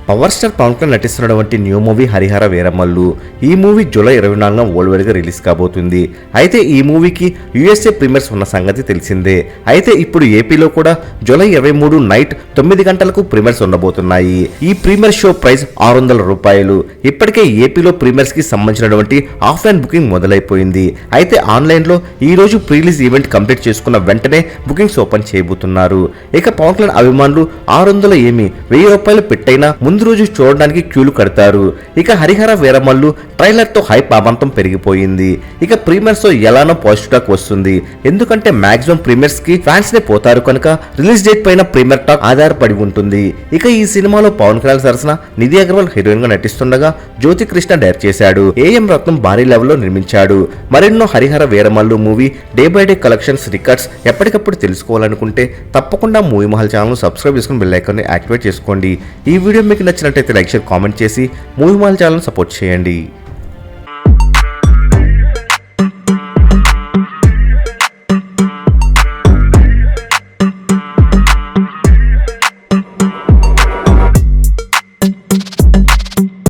Power star Pawan Kalyan నటిస్తున్నటువంటి new movie Hari Hara Veera Mallu. ఈ movie July 24న వరల్డ్ గా రిలీజ్ కాబోతుంది. అయితే ఈ మూవీకి యూఎస్ఏ ప్రీమియర్స్ ఉన్న సంగతి తెలిసిందే. అయితే ఇప్పుడు ఏపీలో కూడా జూలై 23 నైట్ 9 గంటలకు ప్రీమియర్స్ ఉండబోతున్నాయి. ఈ ప్రీమియర్ షో ప్రైస్ 600 రూపాయలు. ఇప్పటికే ఏపీలో ప్రీమియర్స్ కి సంబంధించినటువంటి ఆఫ్లైన్ బుకింగ్ మొదలైపోయింది. అయితే ఆన్లైన్ లో ఈ రోజు ప్రీ రిలీజ్ ఈవెంట్ కంప్లీట్ చేసుకున్న వెంటనే బుకింగ్స్ ఓపెన్ చేయబోతున్నారు. ఇక పవన్ కళ్యాణ్ అభిమానులు 600 ఏమి 1000 రూపాయలు పెట్టైనా ముందు రోజు చూడడానికి క్యూలు కడతారు. ఇక హరిహర వీరమల్లు ట్రైలర్ తో హైప్ అవంతం పెరిగిపోయింది. ఇక ప్రీమియర్స్ తో ఎలానో పాజిటివ్ టాక్ వస్తుంది. ఎందుకంటే మాక్సిమం ప్రీమియర్స్ కి ఫ్యాన్స్ నే పోతారు కనుక రిలీజ్ డేట్ పైన ప్రీమియర్ టాక్ ఆధారపడి ఉంటుంది. ఇక ఈ సినిమాలో పవన్ కళ్యాణ్ సరసన నిధి అగర్వాల్ హీరోయిన్ గా నటిస్తుండగా జ్యోతి కృష్ణ డైరెక్ట్ చేశాడు. ఏఎం రత్నం భారీ లెవెల్లో నిర్మించాడు. మరెన్నో Harihara Veeramallu movie day by day collections records ఎప్పటికప్పుడు తెలుసుకోవాలనుకుంటే తప్పకుండా మూవీ మహల్ ఛానల్ సబ్స్క్రైబ్ చేసుకుని బెల్ ఐకాన్ ని యాక్టివేట్ చేసుకోండి. ఈ వీడియో మీకు నచ్చినట్లయితే లైక్ షేర్ కామెంట్ చేసి మూవీ మహల్ ఛానల్ సపోర్ట్ చేయండి.